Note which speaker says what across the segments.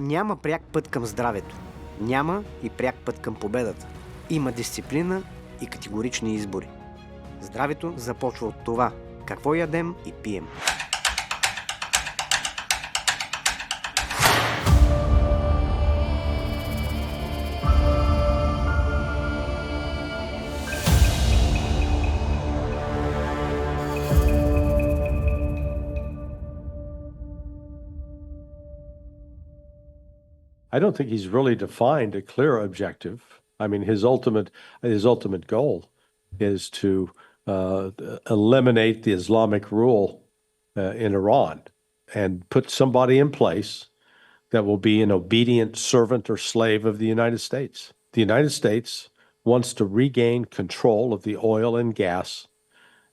Speaker 1: Няма пряк път към здравето. Няма и пряк път към победата. Има дисциплина и категорични избори. Здравето започва от това, какво ядем и пием.
Speaker 2: I don't think he's really defined a clear objective. I mean, his ultimate goal is to eliminate the Islamic rule in Iran and put somebody in place that will be an obedient servant or slave of the United States. The United States wants to regain control of the oil and gas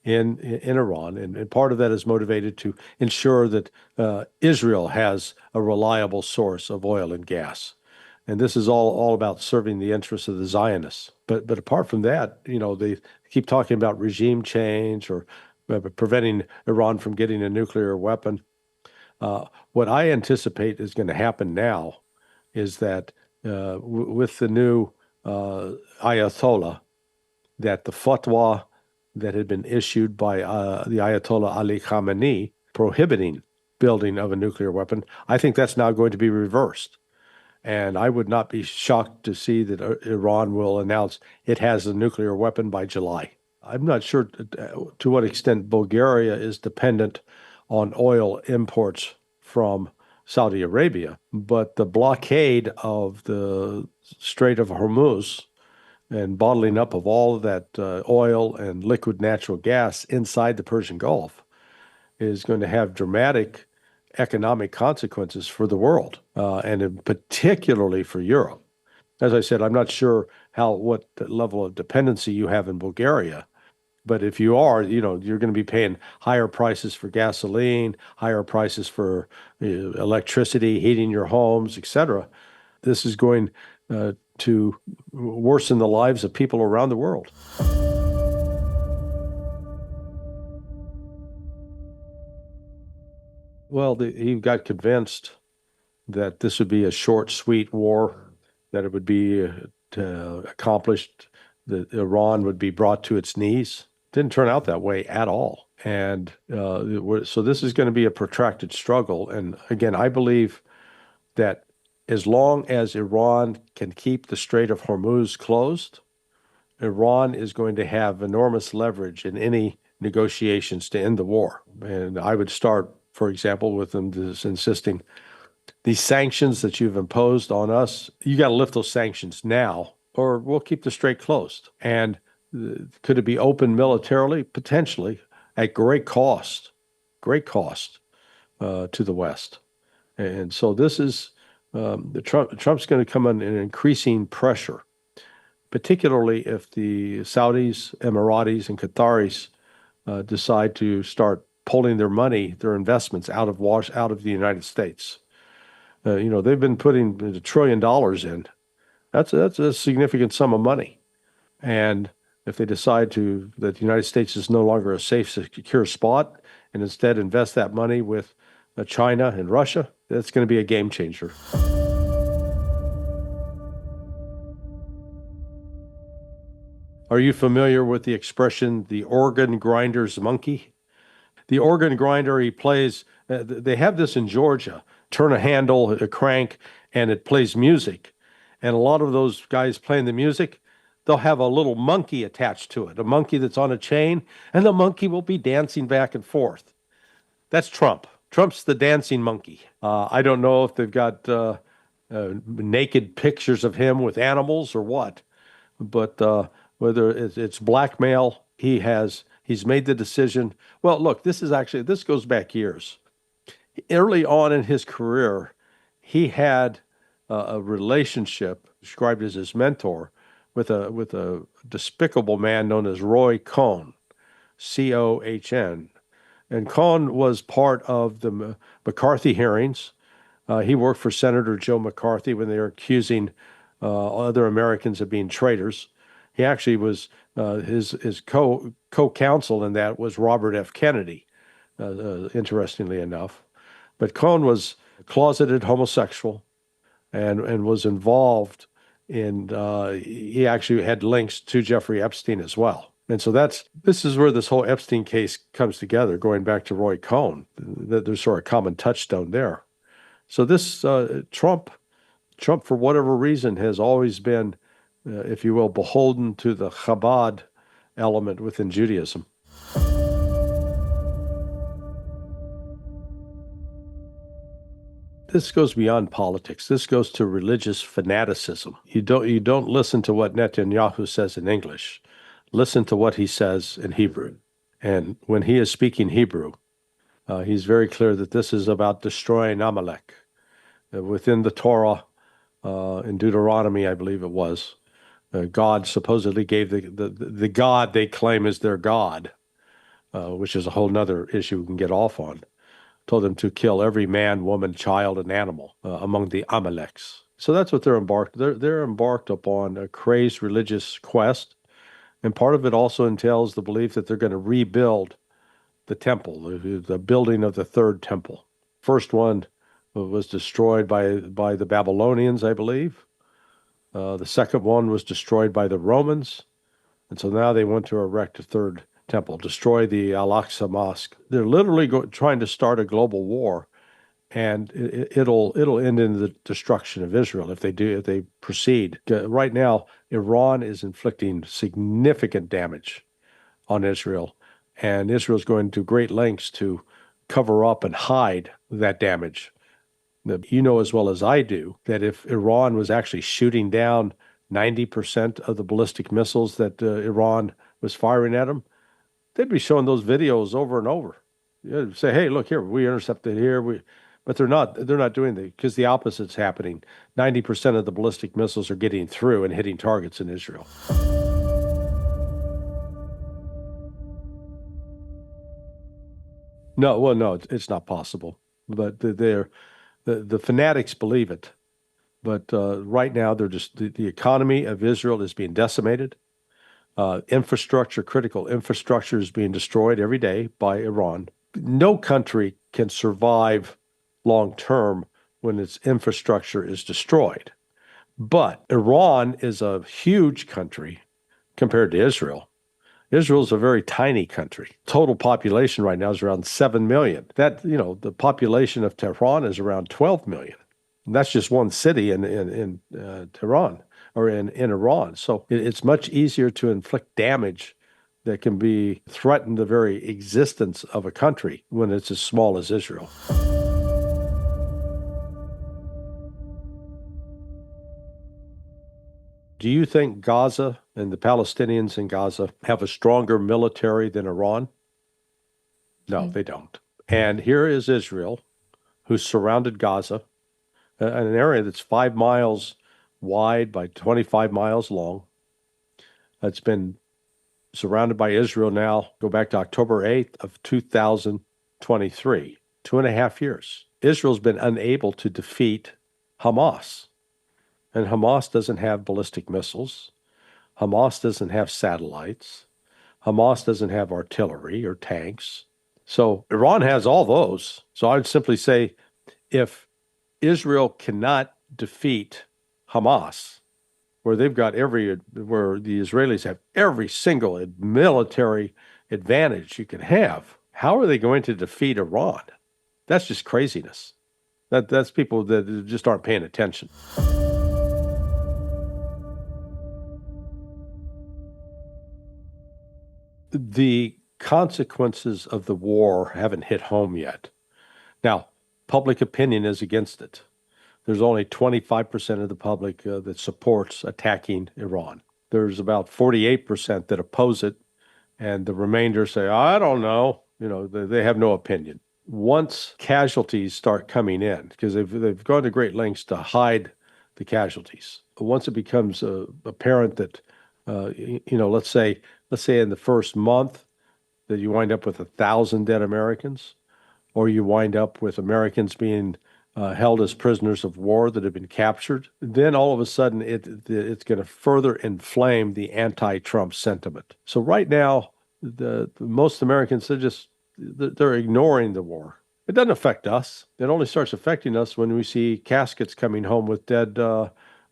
Speaker 2: in Iran, and part of that is motivated to ensure that Israel has a reliable source of oil and gas. And this is all about serving the interests of the Zionists. But apart from that, you know, they keep talking about regime change or preventing Iran from getting a nuclear weapon. What I anticipate is going to happen now is that with the new Ayatollah, that the fatwa that had been issued by the Ayatollah Ali Khamenei prohibiting building of a nuclear weapon, I think that's now going to be reversed. And I would not be shocked to see that Iran will announce it has a nuclear weapon by July. I'm not sure to what extent Bulgaria is dependent on oil imports from Saudi Arabia, but the blockade of the Strait of Hormuz and bottling up of all of that oil and liquid natural gas inside the Persian Gulf is going to have dramatic economic consequences for the world, and particularly for Europe. As I said, I'm not sure what level of dependency you have in Bulgaria, but if you are, you know, you're going to be paying higher prices for gasoline, higher prices for electricity, heating your homes, etc. This is going to worsen the lives of people around the world. Well, he got convinced that this would be a short, sweet war, that it would be accomplished, that Iran would be brought to its knees. Didn't turn out that way at all. And so this is going to be a protracted struggle. And again, I believe that as long as Iran can keep the Strait of Hormuz closed, Iran is going to have enormous leverage in any negotiations to end the war. And I would start, for example, with them insisting these sanctions that you've imposed on us, you got to lift those sanctions now, or we'll keep the strait closed. And could it be open militarily? Potentially, at great cost to the West. And so this is Trump's going to come under increasing pressure, particularly if the Saudis, Emiratis, and Qataris decide to start pulling their money, their investments out of the United States. You know, they've been putting $1 trillion in. That's a significant sum of money. And if they decide that the United States is no longer a safe, secure spot, and instead invest that money with China and Russia, that's going to be a game changer. Are you familiar with the expression, the organ grinder's monkey? The organ grinder, he plays, they have this in Georgia, turn a handle, a crank, and it plays music. And a lot of those guys playing the music, they'll have a little monkey attached to it, a monkey that's on a chain, and the monkey will be dancing back and forth. That's Trump. Trump's the dancing monkey. I don't know if they've got naked pictures of him with animals or what, but whether it's blackmail, he's made the decision. Well, look, this goes back years. Early on in his career, he had a relationship described as his mentor with a despicable man known as Roy Cohn, Cohn. And Cohn was part of the McCarthy hearings. He worked for Senator Joe McCarthy when they were accusing other Americans of being traitors. He actually was, his co-counsel in that was Robert F. Kennedy, interestingly enough. But Cohn was a closeted homosexual. and was involved in, he actually had links to Jeffrey Epstein as well. And so this is where this whole Epstein case comes together, going back to Roy Cohn. There's sort of a common touchstone there. So this Trump, for whatever reason, has always been, if you will, beholden to the Chabad element within Judaism. This goes beyond politics. This goes to religious fanaticism. You don't listen to what Netanyahu says in English. Listen to what he says in Hebrew. And when he is speaking Hebrew, he's very clear that this is about destroying Amalek. Within the Torah, in Deuteronomy, I believe it was, God supposedly gave the God they claim is their God, which is a whole nother issue we can get off on, told them to kill every man, woman, child, and animal among the Amaleks. So that's what they're embarked. They're embarked upon a crazed religious quest, and part of it also entails the belief that they're going to rebuild the temple, the building of the third temple. First one was destroyed by the Babylonians, I believe. The second one was destroyed by the Romans, and so now they want to erect a third temple, destroy the Al-Aqsa Mosque. They're literally trying to start a global war, and it'll end in the destruction of Israel if they proceed. Right now, Iran is inflicting significant damage on Israel, and Israel's going to great lengths to cover up and hide that damage. You know as well as I do that if Iran was actually shooting down 90% of the ballistic missiles that Iran was firing at them, they'd be showing those videos over and over. You'd say, hey, look here, we intercepted here. But they're not doing that because the opposite's happening. 90% of the ballistic missiles are getting through and hitting targets in Israel. No, it's not possible. But the fanatics believe it. But right now, they're just the economy of Israel is being decimated. Critical infrastructure is being destroyed every day by Iran. No country can survive long term when its infrastructure is destroyed. But Iran is a huge country compared to Israel. Israel is a very tiny country. Total population right now is around 7 million. The population of Tehran is around 12 million. And that's just one city in Tehran or in Iran. So it's much easier to inflict damage that can be threaten the very existence of a country when it's as small as Israel. Do you think Gaza and the Palestinians in Gaza have a stronger military than Iran? No, they don't. And here is Israel, who surrounded Gaza, an area that's 5 miles wide by 25 miles long. It's been surrounded by Israel now, go back to October 8th of 2023, 2.5 years. Israel's been unable to defeat Hamas. And Hamas doesn't have ballistic missiles. Hamas doesn't have satellites. Hamas doesn't have artillery or tanks. So Iran has all those. So I would simply say if Israel cannot defeat Hamas, where the Israelis have every single military advantage you can have, how are they going to defeat Iran? That's just craziness. That's people that just aren't paying attention. The consequences of the war haven't hit home yet. Now, public opinion is against it. There's only 25% of the public that supports attacking Iran. There's about 48% that oppose it, and the remainder say, I don't know. They have no opinion. Once casualties start coming in, because they've gone to great lengths to hide the casualties. Once it becomes apparent that, let's say in the first month that you wind up with 1,000 dead Americans, or you wind up with Americans being held as prisoners of war that have been captured, then all of a sudden it's going to further inflame the anti-Trump sentiment. So right now, most Americans, they're ignoring the war. It doesn't affect us. It only starts affecting us when we see caskets coming home with dead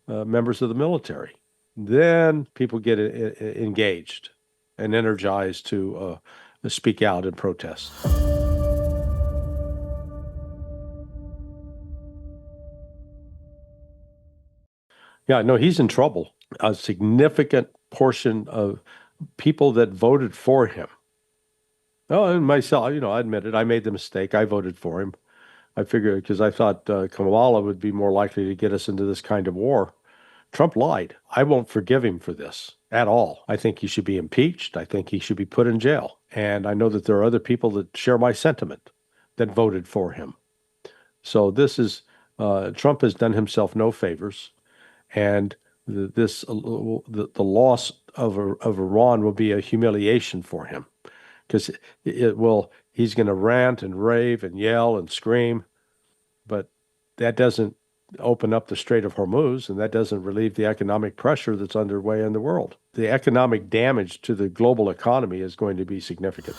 Speaker 2: members of the military. Then people get engaged and energized to speak out and protest. Yeah, no, he's in trouble. A significant portion of people that voted for him. Oh, and myself, I admit it. I made the mistake. I voted for him. I figured because I thought Kamala would be more likely to get us into this kind of war. Trump lied. I won't forgive him for this at all. I think he should be impeached. I think he should be put in jail. And I know that there are other people that share my sentiment that voted for him. So this is, Trump has done himself no favors. And the loss of Iran will be a humiliation for him because he's going to rant and rave and yell and scream, but that doesn't open up the Strait of Hormuz, and that doesn't relieve the economic pressure that's underway in the world. The economic damage to the global economy is going to be significant.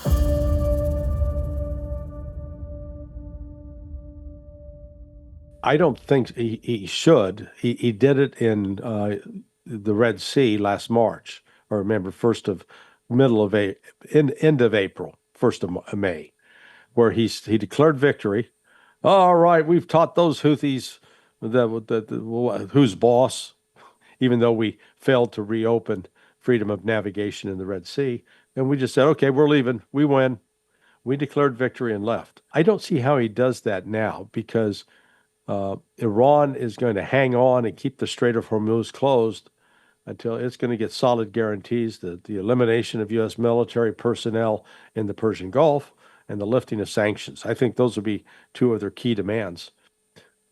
Speaker 2: I don't think he should. He did it in the Red Sea last March, or remember, end of April, 1st of May, where he declared victory. All right, we've taught those Houthis who's boss, even though we failed to reopen freedom of navigation in the Red Sea. And we just said, okay, we're leaving. We win. We declared victory and left. I don't see how he does that now because Iran is going to hang on and keep the Strait of Hormuz closed until it's going to get solid guarantees that the elimination of U.S. military personnel in the Persian Gulf and the lifting of sanctions. I think those will be two of their key demands.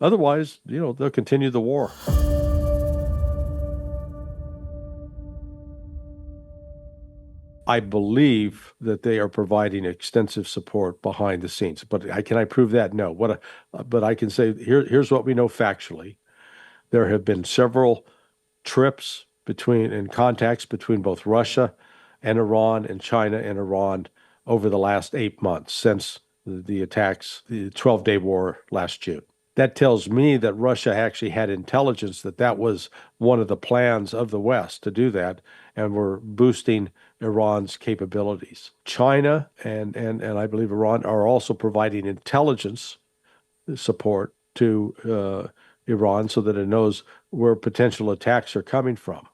Speaker 2: Otherwise, they'll continue the war. I believe that they are providing extensive support behind the scenes, but can I prove that? No. But I can say here's what we know factually. There have been several trips and contacts between both Russia and Iran and China and Iran over the last 8 months since the attacks, the 12-day war last June. That tells me that Russia actually had intelligence that was one of the plans of the West to do that, and were boosting Iran's capabilities. China and I believe Iran are also providing intelligence support to Iran so that it knows where potential attacks are coming from.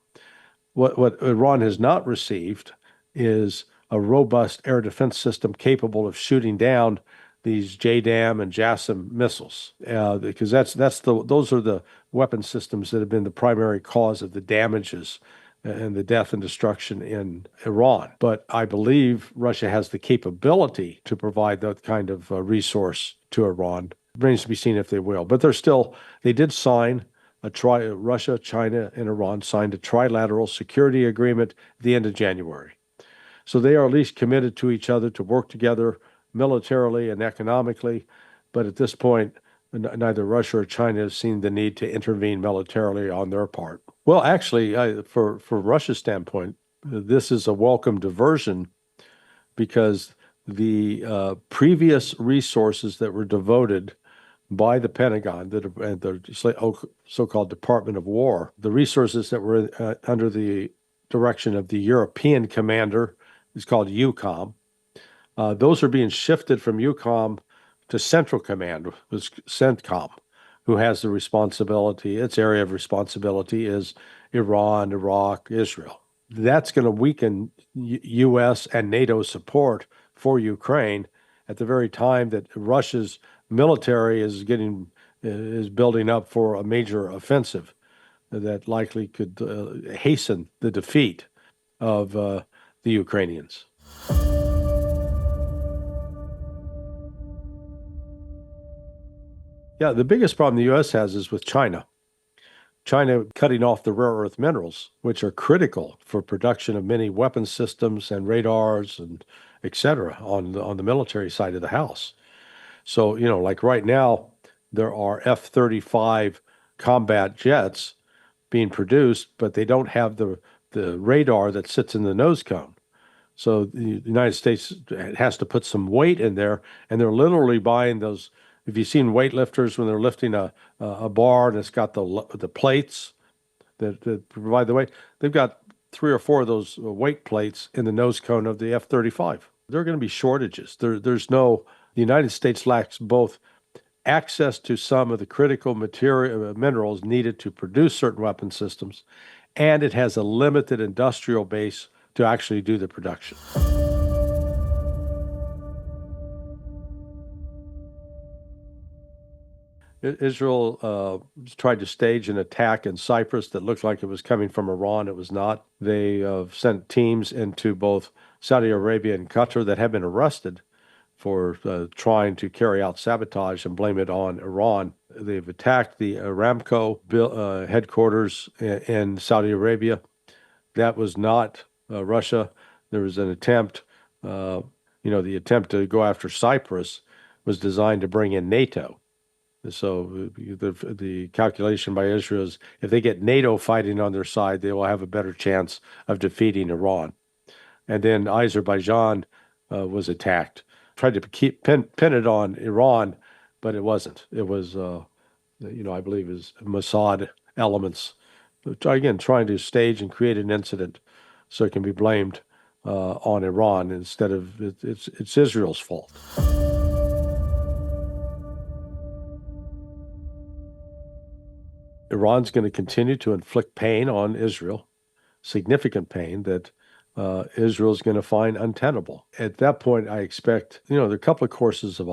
Speaker 2: What Iran has not received is a robust air defense system capable of shooting down these JDAM and JASSM missiles, because those are the weapon systems that have been the primary cause of the damages and the death and destruction in Iran. But I believe Russia has the capability to provide that kind of resource to Iran. It remains to be seen if they will. But they did sign Russia, China, and Iran signed a trilateral security agreement at the end of January. So they are at least committed to each other to work together militarily and economically. But at this point, neither Russia or China has seen the need to intervene militarily on their part. Well, actually, for Russia's standpoint, this is a welcome diversion because the previous resources that were devoted by the Pentagon, and the so-called Department of War, the resources that were under the direction of the European commander, is called EUCOM. Those are being shifted from EUCOM to Central Command, CENTCOM, who has the responsibility. Its area of responsibility is Iran, Iraq, Israel. That's going to weaken U.S. and NATO support for Ukraine at the very time that Russia's military is building up for a major offensive that likely could hasten the defeat of the Ukrainians. Yeah, the biggest problem the U.S. has is with China. China cutting off the rare earth minerals, which are critical for production of many weapon systems and radars and et cetera on the military side of the house. So, like right now, there are F-35 combat jets being produced, but they don't have the radar that sits in the nose cone. So the United States has to put some weight in there, and they're literally buying those. If you've seen weightlifters when they're lifting a bar and it's got the plates that provide the weight, they've got 3 or 4 of those weight plates in the nose cone of the F-35. There are going to be shortages. The United States lacks both access to some of the critical minerals needed to produce certain weapon systems, and it has a limited industrial base to actually do the production. Israel tried to stage an attack in Cyprus that looked like it was coming from Iran. It was not. They sent teams into both Saudi Arabia and Qatar that have been arrested for trying to carry out sabotage and blame it on Iran. They've attacked the Aramco headquarters in Saudi Arabia. That was not Russia. There was an attempt, the attempt to go after Cyprus was designed to bring in NATO. So the calculation by Israel is if they get NATO fighting on their side, they will have a better chance of defeating Iran. And then Azerbaijan was attacked. Tried to pin it on Iran, but it wasn't. It was, I believe, is Mossad elements, again, trying to stage and create an incident so it can be blamed on Iran instead of it's Israel's fault. Iran's going to continue to inflict pain on Israel, significant pain that Israel's going to find untenable. At that point, I expect, there are a couple of courses of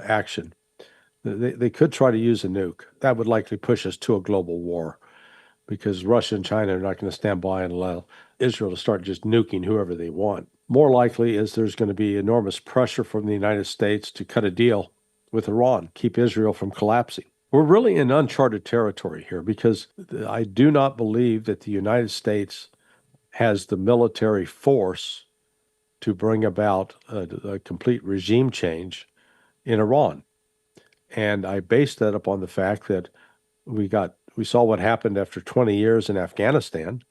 Speaker 2: action. They could try to use a nuke. That would likely push us to a global war because Russia and China are not going to stand by and allow Israel to start just nuking whoever they want. More likely is there's going to be enormous pressure from the United States to cut a deal with Iran, keep Israel from collapsing. We're really in uncharted territory here because I do not believe that the United States has the military force to bring about a complete regime change in Iran. And I base that upon the fact that we saw what happened after 20 years in Afghanistan.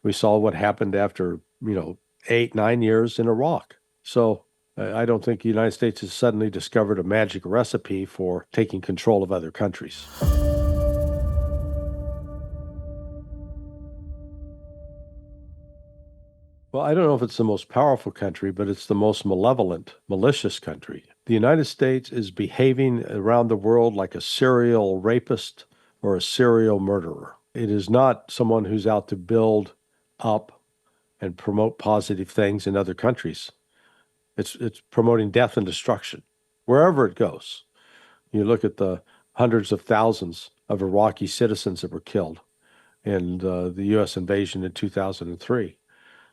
Speaker 2: We saw what happened after, 8-9 years in Iraq. So I don't think the United States has suddenly discovered a magic recipe for taking control of other countries. Well, I don't know if it's the most powerful country, but it's the most malevolent, malicious country. The United States is behaving around the world like a serial rapist or a serial murderer. It is not someone who's out to build up and promote positive things in other countries. It's promoting death and destruction wherever it goes. You look at the hundreds of thousands of Iraqi citizens that were killed in the U.S. invasion in 2003.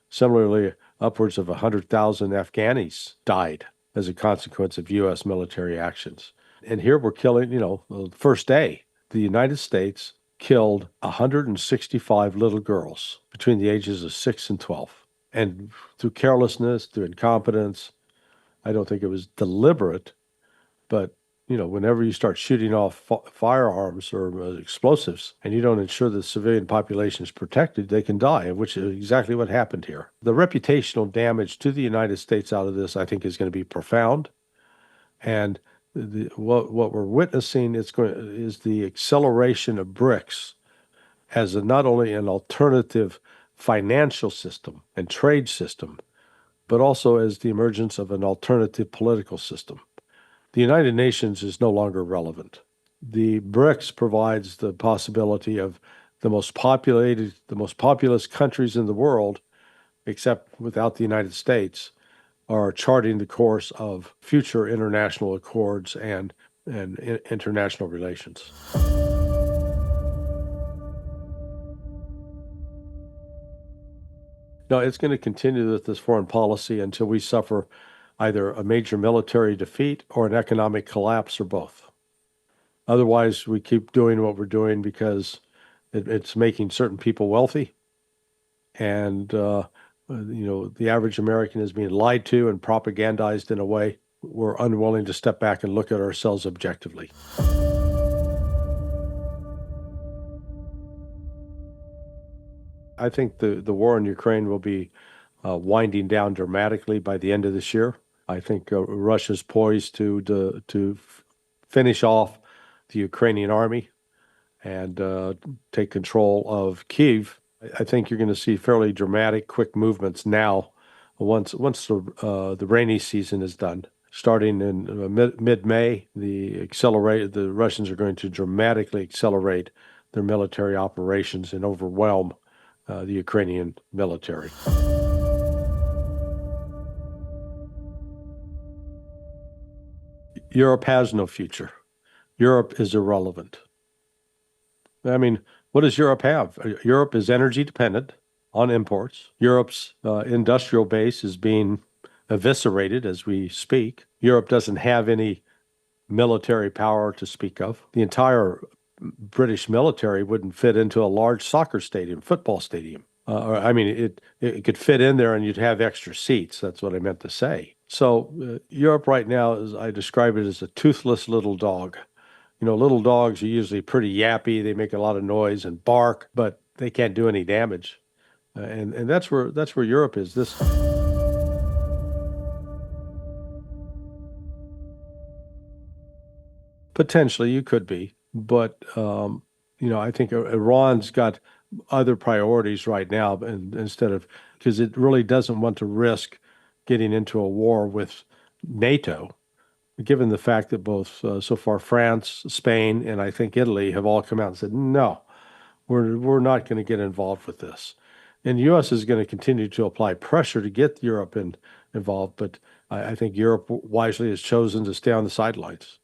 Speaker 2: Similarly, upwards of 100,000 Afghanis died as a consequence of U.S. military actions. And here we're killing, the first day, the United States killed 165 little girls between the ages of 6 and 12. And through carelessness, through incompetence, I don't think it was deliberate, but, whenever you start shooting off firearms or explosives and you don't ensure the civilian population is protected, they can die, which is exactly what happened here. The reputational damage to the United States out of this, I think, is going to be profound. And what we're witnessing is the acceleration of BRICS as not only an alternative financial system and trade system, but also as the emergence of an alternative political system. The United Nations is no longer relevant. The BRICS provides the possibility of the most populous countries in the world, except without the United States, are charting the course of future international accords and international relations. No, it's going to continue with this foreign policy until we suffer either a major military defeat or an economic collapse or both. Otherwise, we keep doing what we're doing because it's making certain people wealthy. And, the average American is being lied to and propagandized in a way we're unwilling to step back and look at ourselves objectively. I think the war in Ukraine will be winding down dramatically by the end of this year. I think Russia's poised to finish off the Ukrainian army and take control of Kyiv. I think you're going to see fairly dramatic, quick movements now. Once the rainy season is done, starting in mid-May, the Russians are going to dramatically accelerate their military operations and overwhelm the Ukrainian military. Europe has no future. Europe is irrelevant. I mean, what does Europe have? Europe is energy dependent on imports. Europe's industrial base is being eviscerated as we speak. Europe doesn't have any military power to speak of. The entire British military wouldn't fit into a large soccer stadium, football stadium. It could fit in there and you'd have extra seats. That's what I meant to say. So Europe right now, I describe it as a toothless little dog. You know, little dogs are usually pretty yappy. They make a lot of noise and bark, but they can't do any damage. And that's where Europe is. Potentially, you could be, but I think Iran's got other priorities right now, and because it really doesn't want to risk getting into a war with NATO, given the fact that both so far France, Spain, and I think Italy have all come out and said, no, we're not going to get involved with this. And the U.S. is going to continue to apply pressure to get Europe involved, but I think Europe wisely has chosen to stay on the sidelines.